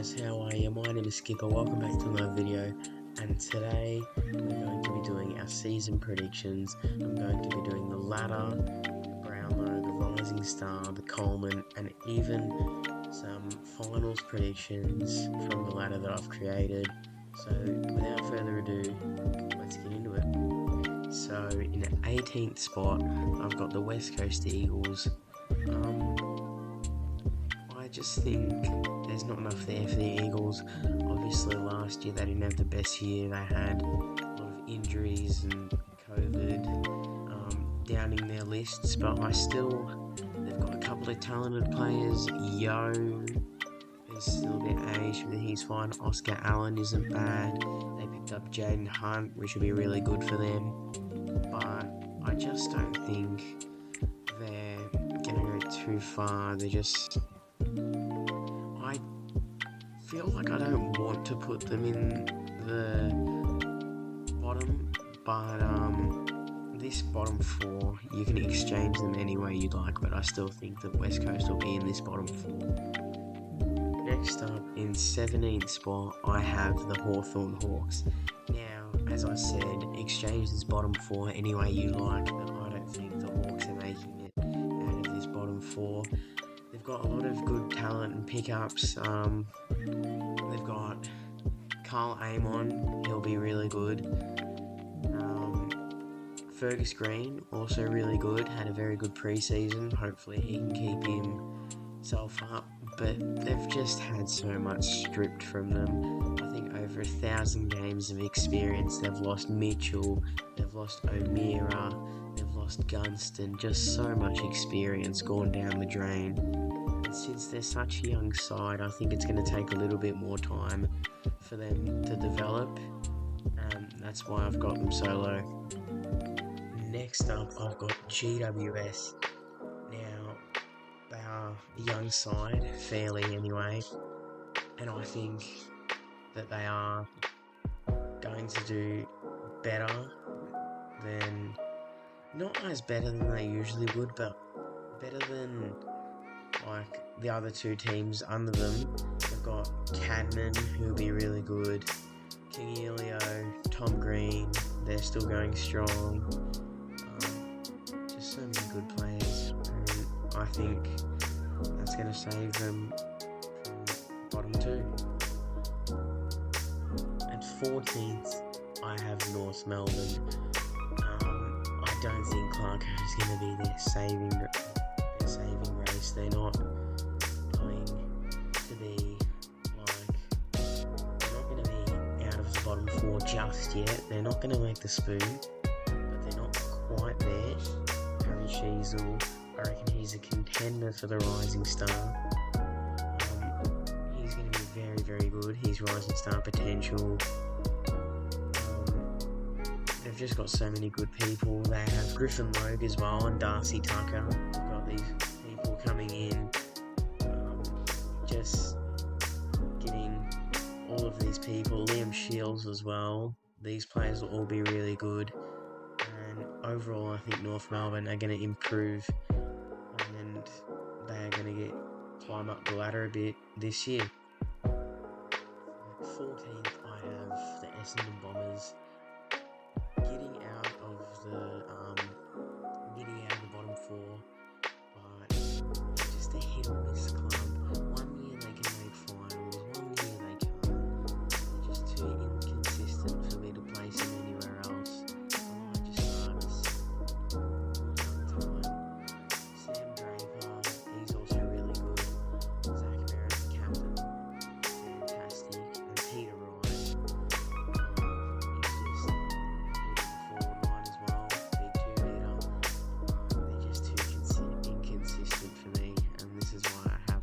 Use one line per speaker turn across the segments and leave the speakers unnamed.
guys, how are you? My name is Skipper, welcome back to another video, and today we're going to be doing our season predictions. I'm going to be doing the ladder, the Brownlow, the Rising Star, the Coleman, and even some finals predictions from the ladder that I've created. So without further ado, let's get into it. So in the 18th spot, I've got the West Coast Eagles. I just think there's not enough there for the Eagles. Obviously last year they didn't have the best year. They had a lot of injuries and COVID downing their lists, but they've got a couple of talented players. Yo is still a bit aged, but he's fine. Oscar Allen isn't bad. They picked up Jaden Hunt, which would be really good for them, but I just don't think they're gonna go too far. I feel like I don't want to put them in the bottom, but this bottom four, you can exchange them any way you'd like, but I still think that West Coast will be in this bottom four. Next up, in 17th spot, I have the Hawthorn Hawks. Now, as I said, exchange this bottom four any way you like, but I don't think the Hawks are making it out of this bottom four. They've got a lot of good talent and pickups. They've got Carl Amon, he'll be really good. Fergus Green, also really good, had a very good pre-season. Hopefully he can keep himself up, but they've just had so much stripped from them. I think over 1,000 games of experience. They've lost Mitchell, they've lost O'Meara, they've lost Gunston, just so much experience gone down the drain. And since they're such a young side, I think it's going to take a little bit more time for them to develop. That's why I've got them so low. Next up, I've got GWS. Now, they are a young side, fairly anyway, and I think that they are going to do better than, not as better than they usually would, but better than like the other two teams under them. They've got Cadman, who'll be really good, King Elio, Tom Green, they're still going strong. Just so many good players, and I think that's going to save them from bottom two. At 14th, I have North Melbourne. I don't think Clarko is going to be their saving race. They're not going to be they're not going to be out of the bottom four just yet. They're not going to make the spoon, but they're not quite there. Harry Sheasel, I reckon he's a contender for the Rising Star. He's going to be very, very good. He's Rising Star potential. They've just got so many good people. They have Griffin Logue as well and Darcy Tucker. They've got these people coming in. Just getting all of these people. Liam Shields as well. These players will all be really good. And overall, I think North Melbourne are going to improve. And they are going to climb up the ladder a bit this year. At 14th, I have the Essendon Bombers. Getting out of the bottom four, but just a hit or miss club. One year they can make finals, one year they can't. They're just too inconsistent for me to place them anywhere else. I might just start as time. Sam Draper, he's also really good. Zach Merritt, captain, fantastic, and Peter Wright. He's just forward line as well, big 2 meter. They're just too inconsistent for me, and this is why I have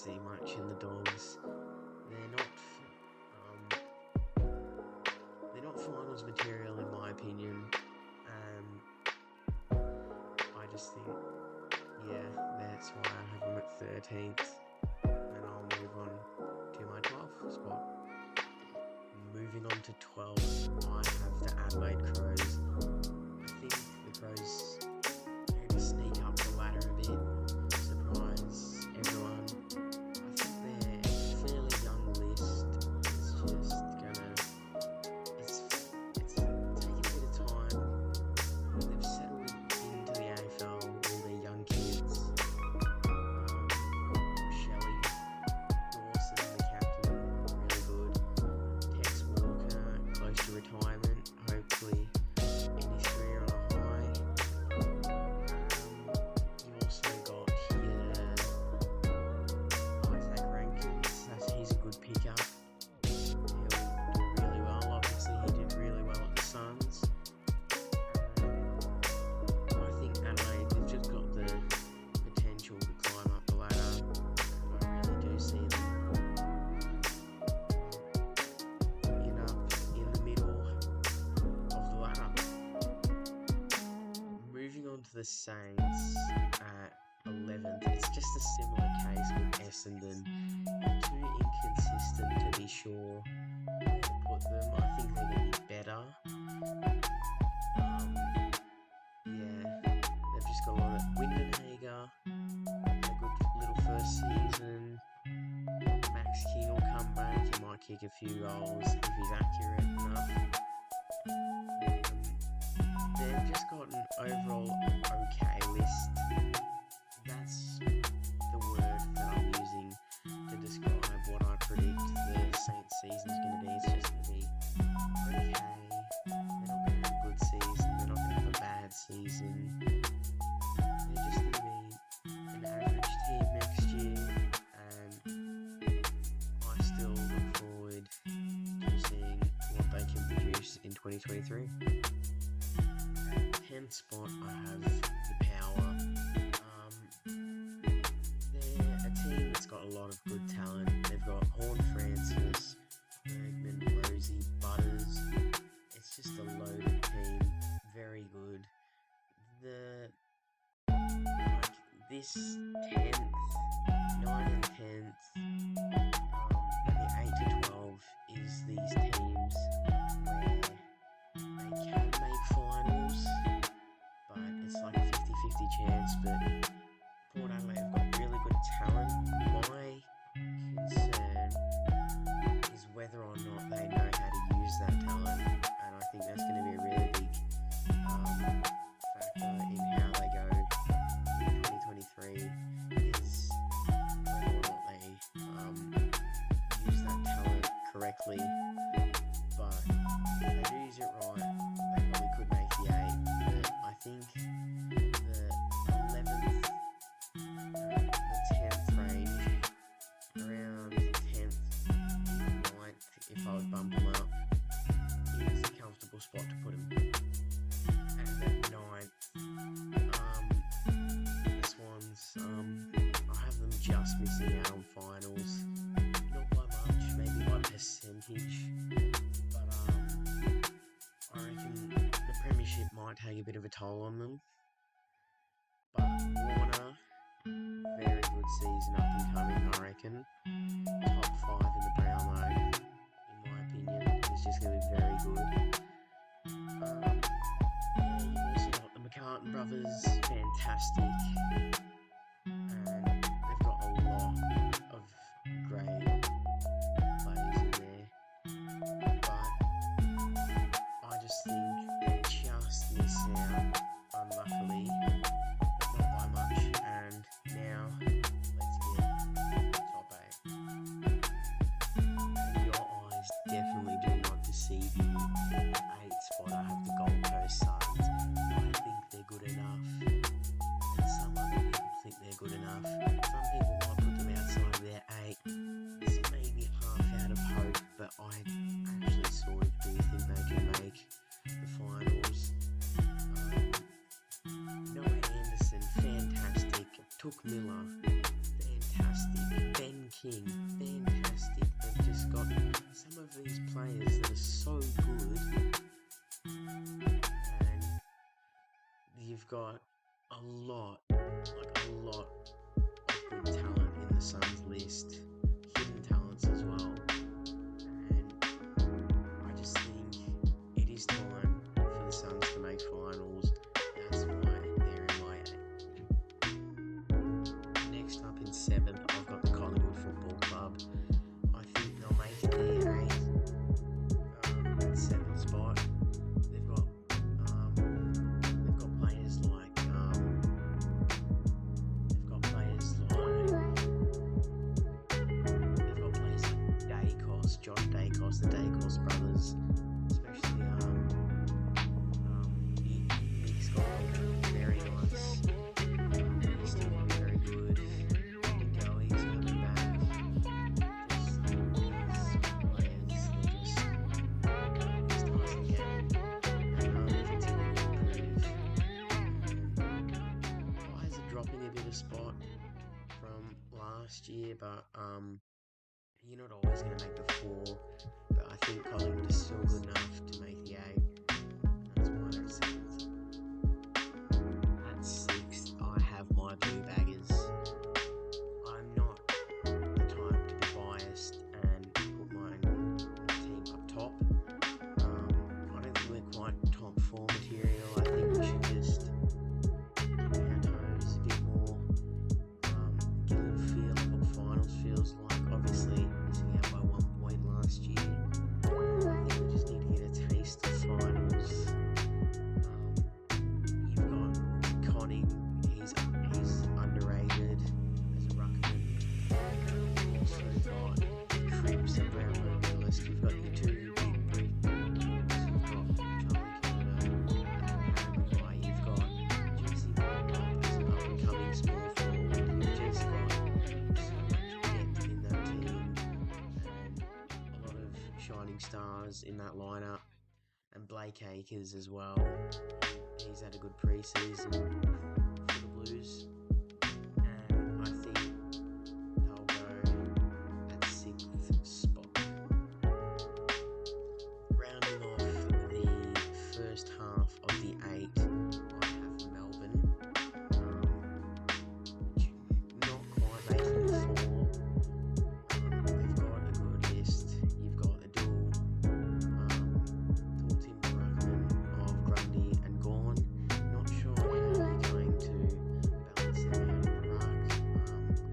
see much in the Dogs. They're not finals material in my opinion. I just think, yeah, that's why I have them at 13th. And I'll move on to my 12th spot. Moving on to 12th, I have the Adelaide Crows. I think the Crows maybe sneak up the ladder a bit, surprise everyone. I think they're a fairly young list. It's just gonna, it's taking a bit of time. They've settled into the AFL, all their young kids. Shelley Dawson, the captain, really good. Tex Walker, close to retirement, hopefully in his career on a high. You also got here Isaac Rankins. He's a good pickup. He'll do really well. Obviously, he did really well at the Suns. I think Adelaide, they've just got the potential to climb up the ladder. I really do see them in the middle of the ladder. Moving on to the Saints at 11th, it's just a similar case with Essendon. Too inconsistent to be sure where to put them. I think they're going to be better. Yeah, they've just got a lot of Windenhager, had a good little first season. Max King will come back, he might kick a few goals if he's accurate enough. They've just got an overall okay list. That's the word that I'm using to describe what I predict the Saints season's going to be. It's just going to be okay. They're not going to have a good season. They're not going to have a bad season. They're just going to be an average team next year. And I still look forward to seeing what they can produce in 2023. At 10th spot, I have the Power. They're a team that's got a lot of good talent. They've got Horn Francis, Bergman, Rosie, Butters. It's just a loaded team. Very good. This 10th, 9 and 10th, and the 8 to 12 is these teams where they can make finals, but it's like a 50-50 chance. But Port Adelaide have got really good talent. My concern is whether or not they know how to use that talent, and I think that's going to be a really big factor in how they go in 2023, is whether or not they use that talent correctly. But if they do use it right, they probably could make the 8. But I think the 11th, the 10th range, around 10th, 9th, if I would bump them up, is a comfortable spot to put them. And at 9th, the Swans, I have them just missing out on finals. Not by much, maybe by percentage, but I reckon the premiership might take a bit of a toll on them. But Warner, very good season up and coming, I reckon. Top 5 in the Brownlow, in my opinion. He's just going to be very good. You've also got the McCartan brothers, fantastic. And they've got a lot of great players in there. But I just think they just miss out, unluckily, but not by much. And now, let's get top 8. And your eyes definitely do not deceive you. At 8th spot, I have the Gold Coast Suns. I think they're good enough. And some other people think they're good enough. Some people might put them outside of their 8. This may be half out of hope, but I actually sort of do think they can make the finals. Noah Anderson, fantastic. Took Miller, fantastic. Ben King, fantastic. They've just got some of these players that are so good, and you've got a lot of good talent in the Suns list, hidden talents as well, and I just think it is time for the Suns to make finals. That's why they're in my 8. Next up in 7th, I've got the Collingwood Football Club. I think they'll make it their 8th, 7th spot. They've got players like Dacos, Josh Dacos, the Dacos brothers, especially Nick Scott, very nice. He's still very good. Goey's coming back. Just these players, these guys again, and they continue to improve. Guys are dropping a bit of spot from last year, but you're not always going to make the 4, but I think Collingwood is still good enough to make the 8. That's why they're 7th. At 6th, I have my Blue Baggers. I'm not the type to be biased and put my team up top. I don't think we're quite top 4 material. I think we should just dip our toes a bit more, get a little feel of what finals feels like. Obviously, missing out by 1 point last year. I think we just need to get a taste of finals. You've got Conning, he's underrated as a ruckman. You've also got Cripps and Brownlow medalist. You've got your 2 big Brits. You've got Charlie Curnow and Harry Maguire. You've got Jesse Martin as an up-and-coming small forward. You've just got so much depth in that team and a lot of shining stars in that lineup. And Blake Acres as well. He's had a good pre-season for the Blues, and I think they'll go at 6th spot. Rounding off the first half of the 8, I have Melbourne. Not quite making the 4. They've got a good list. You've got a dual Timber Ruckman of Grundy and Gawn. Not sure how you're going to balance them out in the ruck.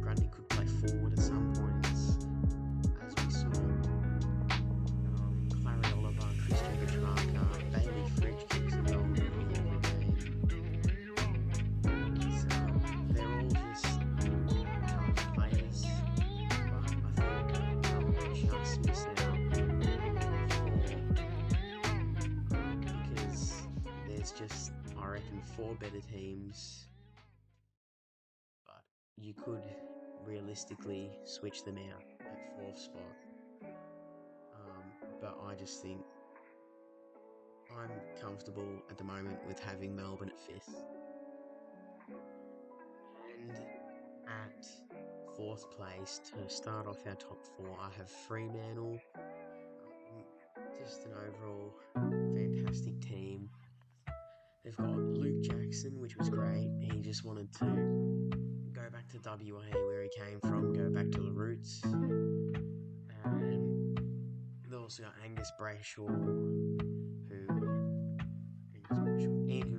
Grundy could play forward at some points, as we saw. Clary Oliver, Christian Petrarca, Bailey Fridge kicks a goal nearly every game. They're all just tough players, but I think they'll just miss out because there's just, I reckon, 4 better teams, but you could realistically switch them out at 4th spot. But I just think I'm comfortable at the moment with having Melbourne at 5th. And at 4th place, to start off our top 4, I have Fremantle. Just an overall fantastic team. They've got Luke Jackson, which was great. He just wanted to go back to WA where he came from, go back to the roots. And they've also got Andrew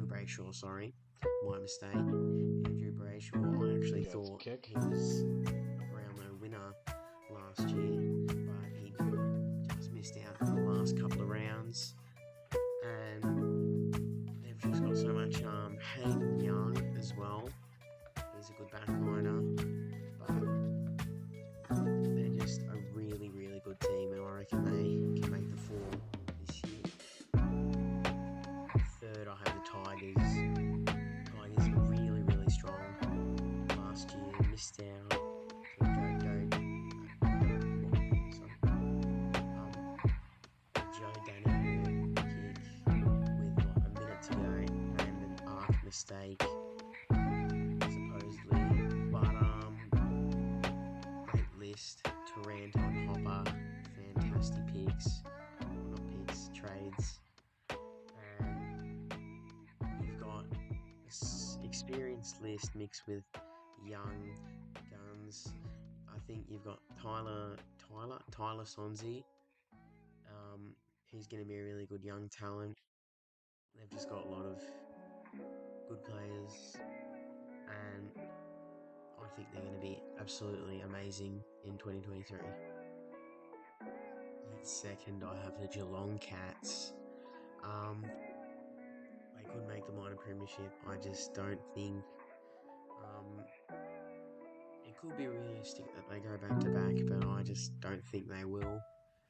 Brayshaw, sorry, my mistake. Andrew Brayshaw, I actually thought he was a Brownlow winner last year, but he just missed out in the last couple of rounds. And they've just got so much Hayden Young as well. He's a good backliner, but they're just a really, really good team, and I reckon they can make the 4 this year. 3rd, I have the Tigers. Tigers are really, really strong. Last year, missed out to Joe Daniher kick with like a minute to go and an arc mistake, supposedly. But great list. experienced list mixed with young guns. I think you've got Tyler Sonzi. He's going to be a really good young talent. They've just got a lot of good players, and I think they're going to be absolutely amazing in 2023. At second, I have the Geelong Cats. They could make the minor premiership. I just don't think it could be realistic that they go back to back, but I just don't think they will.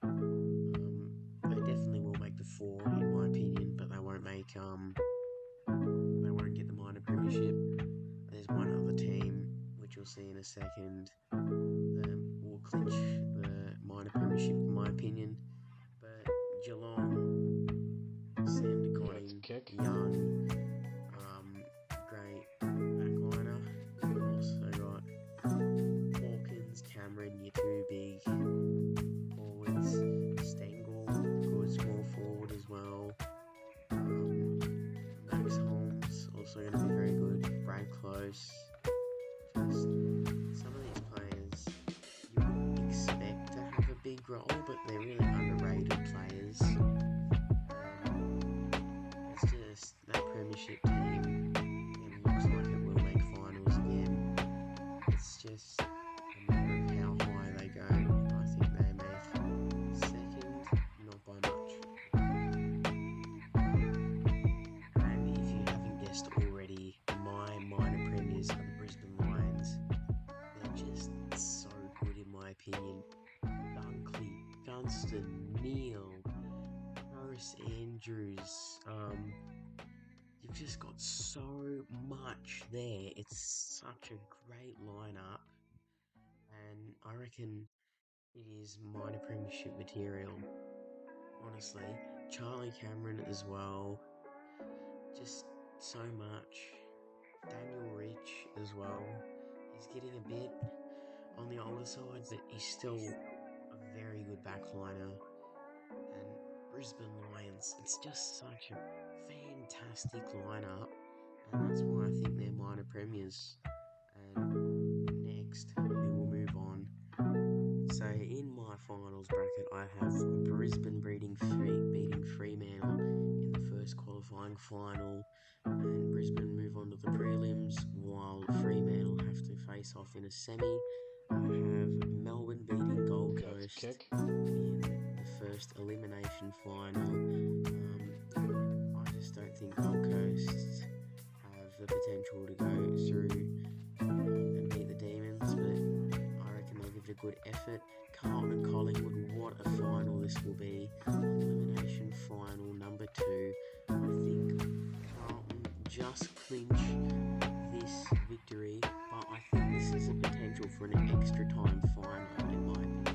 They definitely will make the four, in my opinion, but they won't get the minor premiership. There's one other team, which you'll see in a second, that will clinch the minor premiership, in my opinion. But Geelong, Sam De Koning, young, great backliner. You've also got Hawkins, Cameron, your two big forwards. Stengel, good small forward as well. Max Holmes, also going to be very good. Brad Close. Just some of these players you wouldn't expect to have a big role, but they're really underrated players. It's just that premiership team, it looks like it will make finals again. It's just a matter of how high they go. I think they make second, not by much. And if you haven't guessed already, my minor premiers are the Brisbane Lions. They're just so good in my opinion. Dunkley, Gunston, Neal, Harris Andrews, you've just got so much there. It's such a great lineup, and I reckon it is minor premiership material. Honestly, Charlie Cameron as well. Just so much. Daniel Rich as well. He's getting a bit on the older side, but he's still a very good backliner. And Brisbane Lions, it's just such a fantastic lineup, and that's why I think they're minor premiers. And next, we will move on. So in my finals bracket, I have Brisbane beating Fremantle in the first qualifying final, and Brisbane move on to the prelims, while Fremantle have to face off in a semi. I have Melbourne beating Gold Coast in the first elimination final. I just don't think Gold Coast have the potential to go through and beat the Demons, but I reckon they'll give it a good effort. Carlton and Collingwood, what a final this will be. Elimination final number 2. I think Carlton just clinch this victory, but I think this is a potential for an extra time final in my opinion.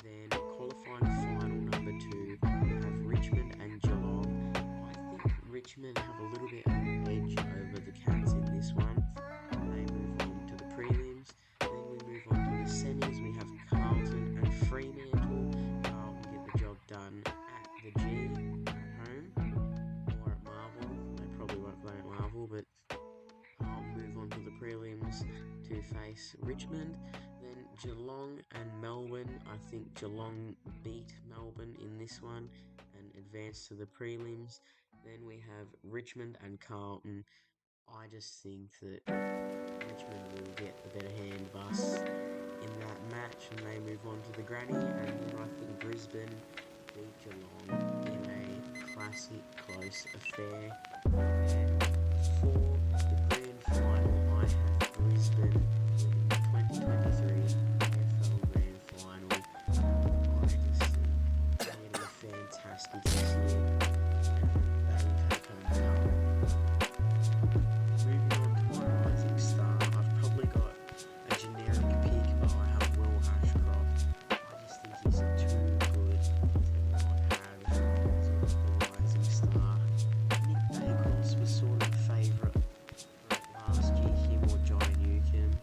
Then qualifying final number 2, we have Richmond and Geelong. I think Richmond have a little bit of an edge over the Cats in this one. They move on to the prelims. Then we move on to the semis. We have Carlton and Fremantle. Carlton get the job done at the G at home or at Marvel. They probably won't play at Marvel, but I'll move on to the prelims to face Richmond. Then Geelong and Melbourne. I think Geelong beat Melbourne in this one and advance to the prelims. Then we have Richmond and Carlton. I just think that Richmond will get the better hand of us in that match, and they move on to the granny. And then I think Brisbane beat Geelong in a classic close affair. And for the grand final, I have Brisbane winning the 2023 AFL Grand Final. I just think they're getting a fantastic this year, and they will take home the cup. Moving on to my rising star, I've probably got a generic pick, but I have Will Ashcroft. I just think he's too good to not have as the rising star. Nick Dacos was sort of the favourite last year, him or Johnny Newcombe.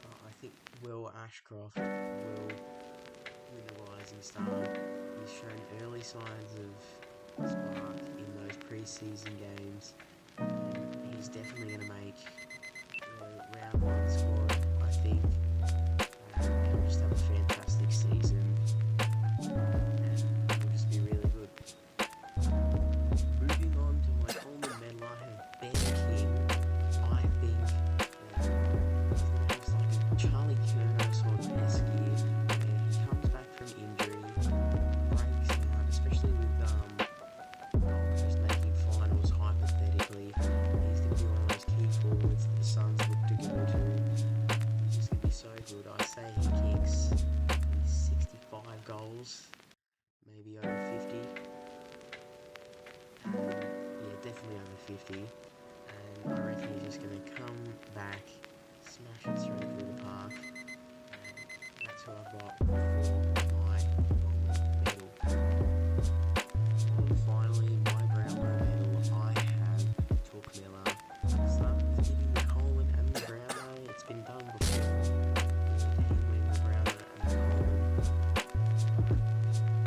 But I think Will Ashcroft will win the rising star. He's shown early signs of spark in those pre-season games. he's definitely going to make the round one squad, I think. He'll just have a fantastic season, and he'll just be really good. Moving on to my Coleman medal, I have Ben King. I think he's going to have like a Charlie Kerner sort of esque year, where he comes back from injury, breaks out, especially with Gold Coast making finals hypothetically. He's going to be one of those key forwards that the Suns look to go to. He's just going to be so good. I say he kicks 65 goals, maybe over 50. Yeah, definitely over 50. And I reckon he's just going to come back, smash it through the park. And that's who I've got for my Coleman medal. And finally, my Brownlow medal, I have Touk Miller. Starting with getting the Coleman and the Brownlow. It's been done before. Him winning the Brownlow and the Coleman.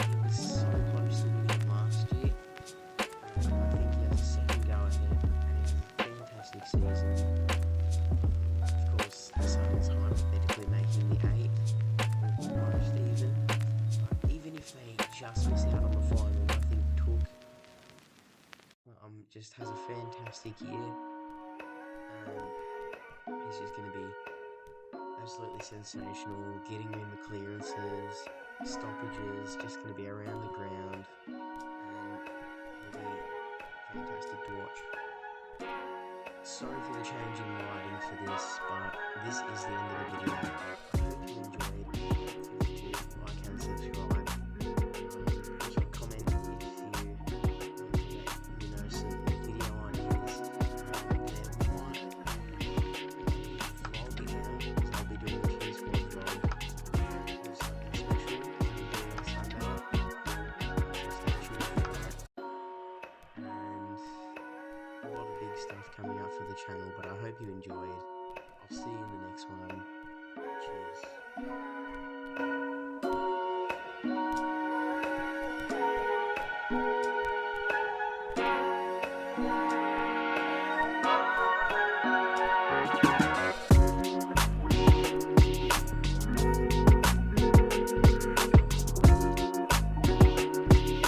He was so close to winning last year. I think he has a second go ahead, and he has a fantastic season. Of course, the Suns hypothetically making the 8th, almost even. But even if they just miss out on the final, I think Touk just has a fantastic year. He's just going to be absolutely sensational, getting in the clearances, stoppages, just going to be around the ground, and he'll be fantastic to watch. Sorry for the change in lighting for this, but this is the end of the video. I hope you enjoyed. Don't forget to like and subscribe. Also comment if you know some video ideas. There might be vlog again, because I'll be doing a Q Squad vlog. It's like a special on Sunday. So stay tuned for that. And a lot of big stuff coming up for the channel, but I hope you enjoyed. I'll see you in the next one. Cheers.